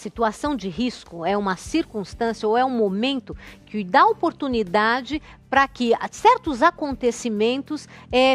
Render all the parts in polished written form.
situação de risco é uma circunstância ou é um momento que dá oportunidade para que certos acontecimentos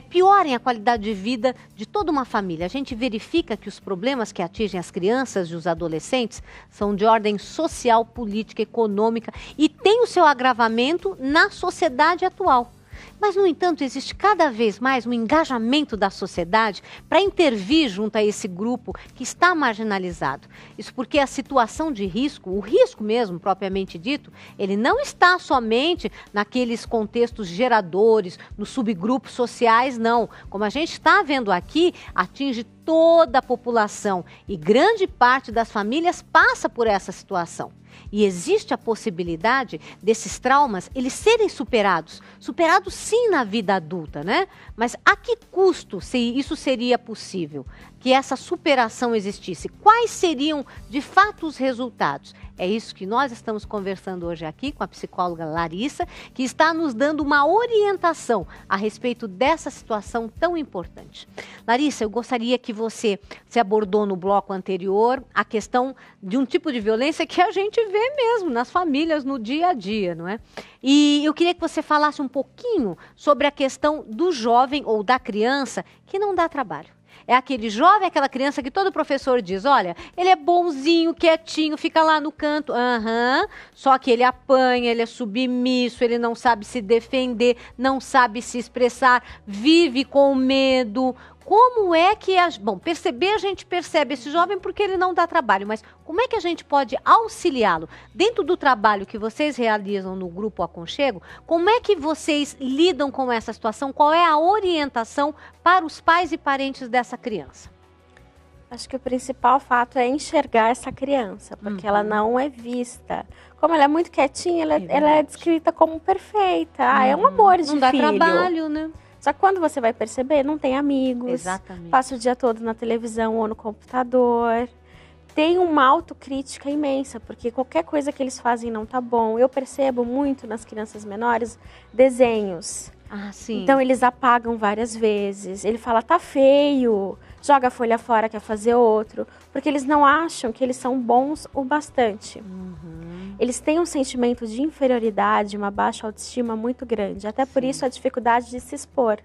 piorem a qualidade de vida de toda uma família. A gente verifica que os problemas que atingem as crianças e os adolescentes são de ordem social, política, econômica e tem o seu agravamento na sociedade atual. Mas, no entanto, existe cada vez mais um engajamento da sociedade para intervir junto a esse grupo que está marginalizado. Isso porque a situação de risco, o risco mesmo, propriamente dito, ele não está somente naqueles contextos geradores, nos subgrupos sociais, não. Como a gente está vendo aqui, atinge toda a população e grande parte das famílias passa por essa situação. E existe a possibilidade desses traumas eles serem superados sim na vida adulta, né? Mas a que custo se isso seria possível? Que essa superação existisse? Quais seriam de fato os resultados? É isso que nós estamos conversando hoje aqui com a psicóloga Larissa, que está nos dando uma orientação a respeito dessa situação tão importante. Larissa, eu gostaria que você se abordou no bloco anterior a questão de um tipo de violência que a gente vê mesmo nas famílias, no dia a dia, não é? E eu queria que você falasse um pouquinho sobre a questão do jovem ou da criança que não dá trabalho. É aquele jovem, aquela criança que todo professor diz, olha, ele é bonzinho, quietinho, fica lá no canto. Só que ele apanha, ele é submisso, ele não sabe se defender, não sabe se expressar, vive com medo. Como é que... perceber a gente percebe esse jovem porque ele não dá trabalho, mas como é que a gente pode auxiliá-lo? Dentro do trabalho que vocês realizam no Grupo Aconchego, como é que vocês lidam com essa situação? Qual é a orientação para os pais e parentes dessa criança? Acho que o principal fato é enxergar essa criança, porque ela não é vista. Como ela é muito quietinha, ela é descrita como perfeita. É um amor de filho. Não dá trabalho, né? Só que quando você vai perceber, não tem amigos, exatamente, passa o dia todo na televisão ou no computador, tem uma autocrítica imensa, porque qualquer coisa que eles fazem não tá bom. Eu percebo muito nas crianças menores desenhos. Sim. Então eles apagam várias vezes, ele fala, tá feio, joga a folha fora, quer fazer outro, porque eles não acham que eles são bons o bastante. Eles têm um sentimento de inferioridade, uma baixa autoestima muito grande. Até por isso a dificuldade de se expor.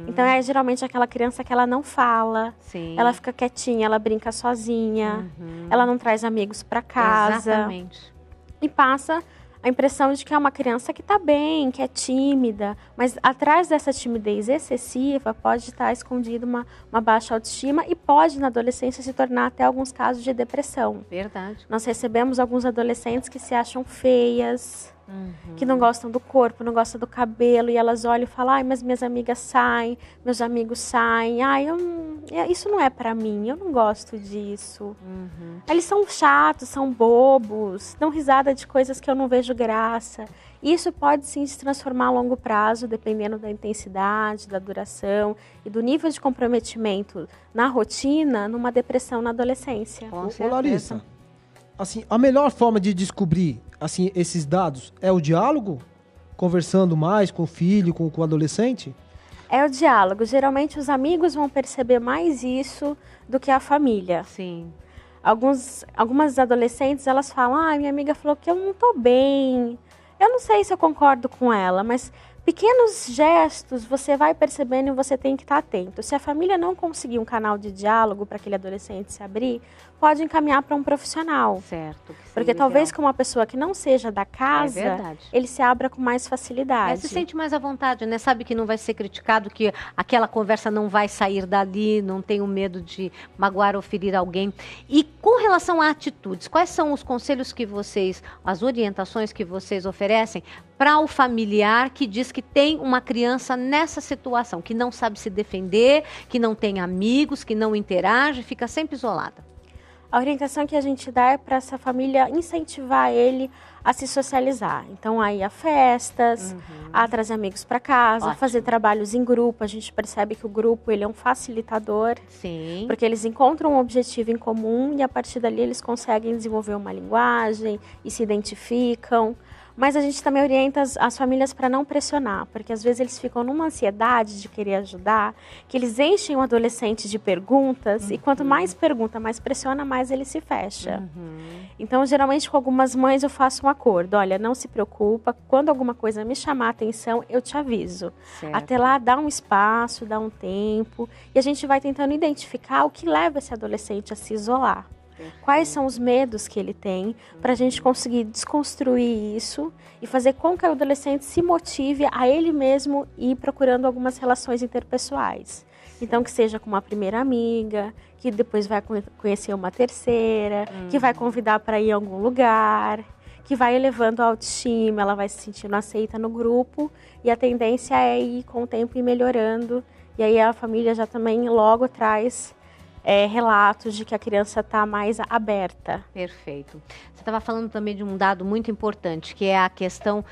Então é geralmente aquela criança que ela não fala, ela fica quietinha, ela brinca sozinha, ela não traz amigos para casa. Exatamente. E passa a impressão de que é uma criança que está bem, que é tímida, mas atrás dessa timidez excessiva pode estar escondida uma baixa autoestima e pode na adolescência se tornar até alguns casos de depressão. Verdade. Nós recebemos alguns adolescentes que se acham feias, que não gostam do corpo, não gostam do cabelo, e elas olham e falam, ai, mas minhas amigas saem, meus amigos saem, ai, isso não é pra mim, eu não gosto disso. Eles são chatos, são bobos, dão risada de coisas que eu não vejo graça. Isso pode sim se transformar a longo prazo, dependendo da intensidade, da duração e do nível de comprometimento na rotina, numa depressão na adolescência. Ô Larissa, assim, a melhor forma de descobrir assim, esses dados é o diálogo? Conversando mais com o filho, com o adolescente? É o diálogo. Geralmente os amigos vão perceber mais isso do que a família. Sim. Algumas adolescentes, elas falam, minha amiga falou que eu não tô bem. Eu não sei se eu concordo com ela, mas pequenos gestos você vai percebendo e você tem que estar atento. Se a família não conseguir um canal de diálogo para aquele adolescente se abrir, pode encaminhar para um profissional. Certo. Porque talvez com uma pessoa que não seja da casa, ele se abra com mais facilidade. Se sente mais à vontade, né? Sabe que não vai ser criticado, que aquela conversa não vai sair dali, não tem o medo de magoar ou ferir alguém. E com relação a atitudes, quais são os conselhos que vocês, as orientações que vocês oferecem para o familiar que diz que tem uma criança nessa situação, que não sabe se defender, que não tem amigos, que não interage, fica sempre isolada? A orientação que a gente dá é para essa família incentivar ele a se socializar. Então, a ir a festas, a trazer amigos para casa, fazer trabalhos em grupo. A gente percebe que o grupo ele é um facilitador. Sim. Porque eles encontram um objetivo em comum e a partir dali eles conseguem desenvolver uma linguagem e se identificam. Mas a gente também orienta as famílias para não pressionar, porque às vezes eles ficam numa ansiedade de querer ajudar, que eles enchem o adolescente de perguntas, e quanto mais pergunta, mais pressiona, mais ele se fecha. Então, geralmente com algumas mães eu faço um acordo, olha, não se preocupa, quando alguma coisa me chamar a atenção, eu te aviso. Certo. Até lá, dá um espaço, dá um tempo, e a gente vai tentando identificar o que leva esse adolescente a se isolar. Quais são os medos que ele tem, para a gente conseguir desconstruir isso e fazer com que o adolescente se motive a ele mesmo ir procurando algumas relações interpessoais. Então, que seja com uma primeira amiga, que depois vai conhecer uma terceira, que vai convidar para ir em algum lugar, que vai elevando a autoestima, ela vai se sentindo aceita no grupo, e a tendência é ir com o tempo ir melhorando, e aí a família já também logo traz relatos de que a criança está mais aberta. Perfeito. Você estava falando também de um dado muito importante, que é a questão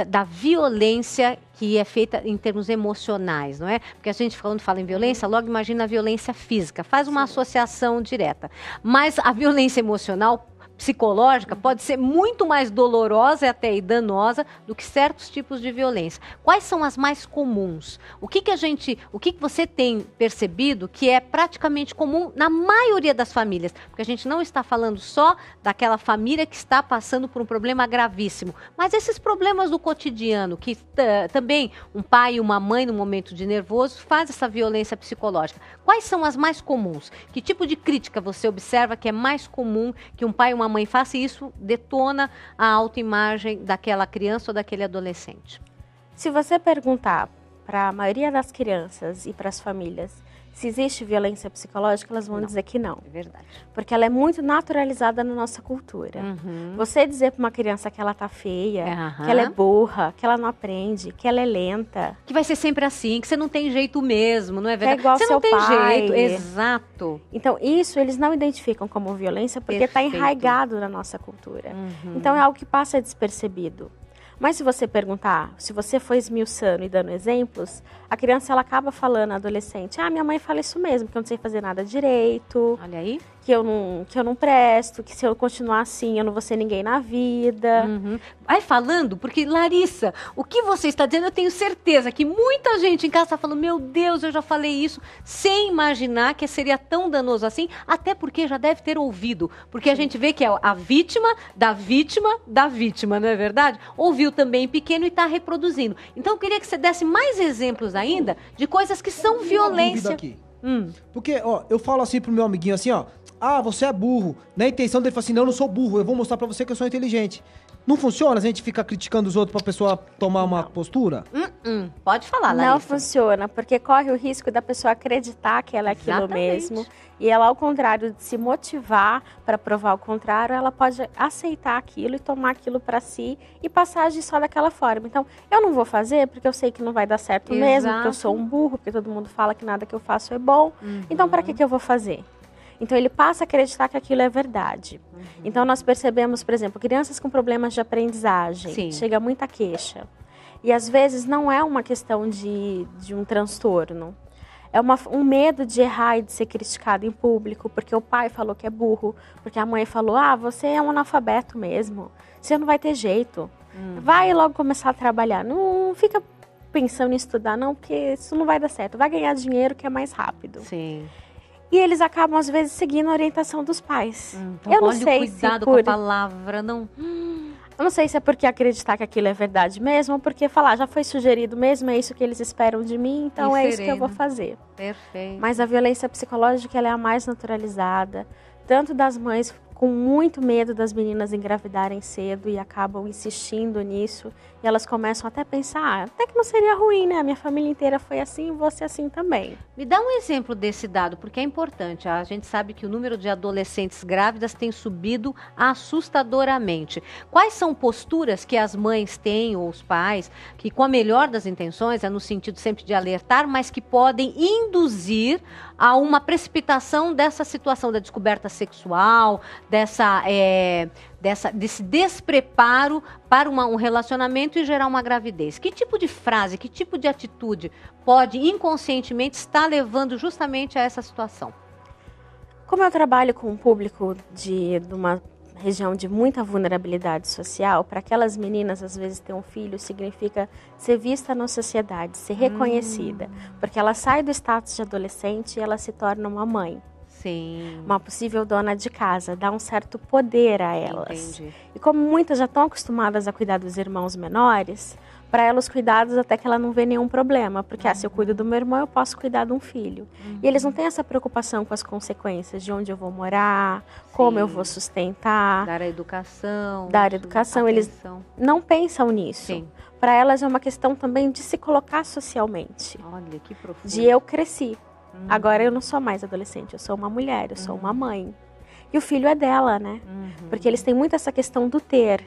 da violência que é feita em termos emocionais, não é? Porque a gente, quando fala em violência, logo imagina a violência física, faz uma associação direta. Mas a violência emocional, psicológica, pode ser muito mais dolorosa e até danosa do que certos tipos de violência. Quais são as mais comuns? O que você tem percebido que é praticamente comum na maioria das famílias? Porque a gente não está falando só daquela família que está passando por um problema gravíssimo, mas esses problemas do cotidiano, que também um pai e uma mãe, no momento de nervoso, faz essa violência psicológica. Quais são as mais comuns? Que tipo de crítica você observa que é mais comum que um pai e uma mãe faça, e isso detona a autoimagem daquela criança ou daquele adolescente? Se você perguntar para a maioria das crianças e para as famílias se existe violência psicológica, elas vão dizer que não. É verdade. Porque ela é muito naturalizada na nossa cultura. Você dizer para uma criança que ela tá feia, que ela é burra, que ela não aprende, que ela é lenta. Que vai ser sempre assim, que você não tem jeito mesmo, não é verdade? Que é igual você seu não tem pai. jeito, exato. Então, isso eles não identificam como violência porque está Perfeito. enraizado na nossa cultura. Então, é algo que passa despercebido. Mas se você perguntar, se você for esmiuçando e dando exemplos, a criança ela acaba falando, a adolescente, minha mãe fala isso mesmo, que eu não sei fazer nada direito, Olha aí. que eu não presto, que se eu continuar assim eu não vou ser ninguém na vida. Vai falando, porque Larissa, o que você está dizendo, eu tenho certeza que muita gente em casa está falando, meu Deus, eu já falei isso, sem imaginar que seria tão danoso assim, até porque já deve ter ouvido, porque a gente vê que é a vítima da vítima da vítima, não é verdade? Ouviu também pequeno e está reproduzindo. Então eu queria que você desse mais exemplos ainda de coisas que são violência. Porque, eu falo assim pro meu amiguinho assim, você é burro. Na intenção dele falar assim, não, eu não sou burro, eu vou mostrar pra você que eu sou inteligente. Não funciona a gente ficar criticando os outros pra pessoa tomar uma postura? Pode falar, Larissa. Não funciona, porque corre o risco da pessoa acreditar que ela é aquilo mesmo. E ela, ao contrário de se motivar para provar o contrário, ela pode aceitar aquilo e tomar aquilo para si e passar a agir só daquela forma. Então, eu não vou fazer porque eu sei que não vai dar certo mesmo, porque eu sou um burro, porque todo mundo fala que nada que eu faço é bom. Então, para que eu vou fazer? Então, ele passa a acreditar que aquilo é verdade. Então, nós percebemos, por exemplo, crianças com problemas de aprendizagem. Sim. Chega muita queixa. E, às vezes, não é uma questão de um transtorno. É um medo de errar e de ser criticado em público, porque o pai falou que é burro, porque a mãe falou, você é um analfabeto mesmo, você não vai ter jeito. Vai logo começar a trabalhar. Não fica pensando em estudar, não, porque isso não vai dar certo. Vai ganhar dinheiro que é mais rápido. Sim. E eles acabam, às vezes, seguindo a orientação dos pais. Então, eu não sei cuidado se com a palavra, não. Eu não sei se é porque acreditar que aquilo é verdade mesmo, ou porque falar, já foi sugerido mesmo, é isso que eles esperam de mim, então é isso que eu vou fazer. Perfeito. Mas a violência psicológica, ela é a mais naturalizada, tanto das mães com muito medo das meninas engravidarem cedo e acabam insistindo nisso, e elas começam até a pensar, até que não seria ruim, né? A minha família inteira foi assim, você assim também. Me dá um exemplo desse dado, porque é importante. A gente sabe que o número de adolescentes grávidas tem subido assustadoramente. Quais são posturas que as mães têm, ou os pais, que com a melhor das intenções, no sentido sempre de alertar, mas que podem induzir a uma precipitação dessa situação da descoberta sexual, desse despreparo para um relacionamento e gerar uma gravidez? Que tipo de frase, que tipo de atitude pode inconscientemente estar levando justamente a essa situação? Como eu trabalho com um público de uma região de muita vulnerabilidade social, para aquelas meninas, às vezes, ter um filho significa ser vista na sociedade, ser reconhecida. Porque ela sai do status de adolescente e ela se torna uma mãe. Sim. Uma possível dona de casa, dá um certo poder a elas. Entendi. E como muitas já estão acostumadas a cuidar dos irmãos menores, para elas os cuidados até que ela não vê nenhum problema. Porque se eu cuido do meu irmão, eu posso cuidar de um filho. E eles não têm essa preocupação com as consequências de onde eu vou morar, como eu vou sustentar. Dar a educação. Dar educação. Eles não pensam nisso. Sim. Para elas é uma questão também de se colocar socialmente. Olha, que profundo. De eu cresci. Agora eu não sou mais adolescente, eu sou uma mulher, eu sou uma mãe. E o filho é dela, né? Porque eles têm muito essa questão do ter.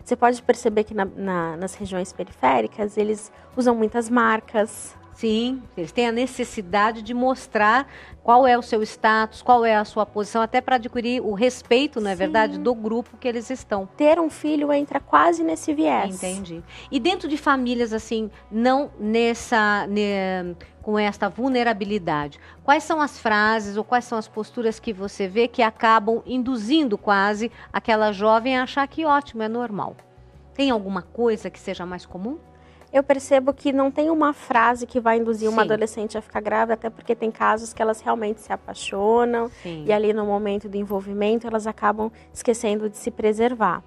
Você pode perceber que nas regiões periféricas eles usam muitas marcas. Sim, eles têm a necessidade de mostrar qual é o seu status, qual é a sua posição, até para adquirir o respeito, não é verdade, do grupo que eles estão. Ter um filho entra quase nesse viés. Entendi. E dentro de famílias assim, não com esta vulnerabilidade, quais são as frases ou quais são as posturas que você vê que acabam induzindo quase aquela jovem a achar que ótimo, é normal? Tem alguma coisa que seja mais comum? Eu percebo que não tem uma frase que vai induzir uma adolescente a ficar grávida, até porque tem casos que elas realmente se apaixonam e ali no momento do envolvimento elas acabam esquecendo de se preservar.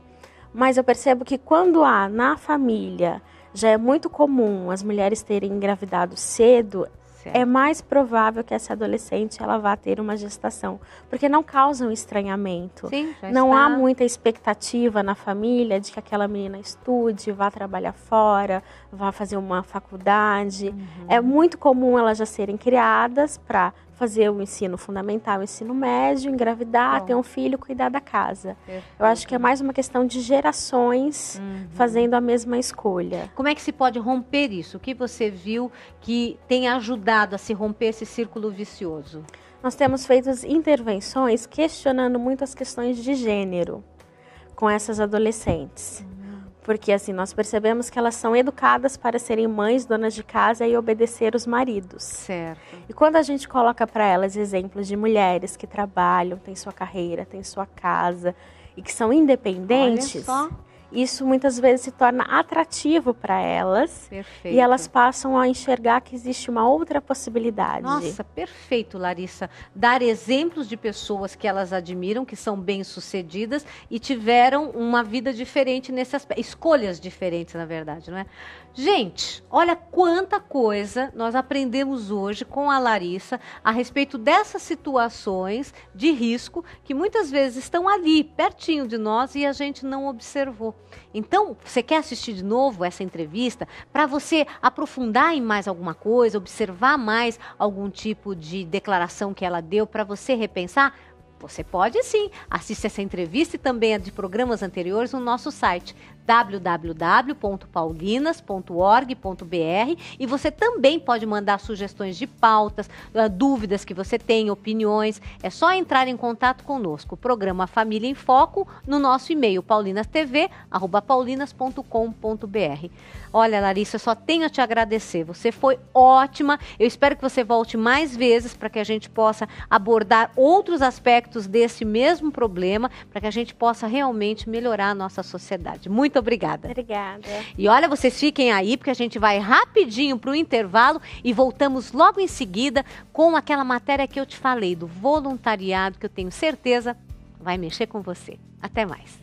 Mas eu percebo que quando há na família, já é muito comum as mulheres terem engravidado cedo, é mais provável que essa adolescente ela vá ter uma gestação, porque não causa um estranhamento. Sim, não há muita expectativa na família de que aquela menina estude, vá trabalhar fora, vá fazer uma faculdade. É muito comum elas já serem criadas para fazer o ensino fundamental, o ensino médio, engravidar, ter um filho, cuidar da casa. Eu acho que é mais uma questão de gerações fazendo a mesma escolha. Como é que se pode romper isso? O que você viu que tem ajudado a se romper esse círculo vicioso? Nós temos feito intervenções questionando muito as questões de gênero com essas adolescentes. Porque assim, nós percebemos que elas são educadas para serem mães, donas de casa e obedecer os maridos. Certo. E quando a gente coloca para elas exemplos de mulheres que trabalham, têm sua carreira, têm sua casa e que são independentes, isso muitas vezes se torna atrativo para elas. Perfeito. E elas passam a enxergar que existe uma outra possibilidade. Nossa, perfeito, Larissa. Dar exemplos de pessoas que elas admiram, que são bem-sucedidas e tiveram uma vida diferente nesse aspecto. Escolhas diferentes, na verdade, não é? Gente, olha quanta coisa nós aprendemos hoje com a Larissa a respeito dessas situações de risco que muitas vezes estão ali, pertinho de nós e a gente não observou. Então, você quer assistir de novo essa entrevista para você aprofundar em mais alguma coisa, observar mais algum tipo de declaração que ela deu para você repensar? Você pode sim, assiste essa entrevista e também a de programas anteriores no nosso site www.paulinas.org.br e você também pode mandar sugestões de pautas, dúvidas que você tem, opiniões. É só entrar em contato conosco. O programa Família em Foco no nosso e-mail paulinastv@paulinas.com.br. Olha, Larissa, eu só tenho a te agradecer. Você foi ótima. Eu espero que você volte mais vezes para que a gente possa abordar outros aspectos desse mesmo problema, para que a gente possa realmente melhorar a nossa sociedade. Muito obrigada. Obrigada. E olha, vocês fiquem aí, porque a gente vai rapidinho para o intervalo e voltamos logo em seguida com aquela matéria que eu te falei, do voluntariado, que eu tenho certeza vai mexer com você. Até mais.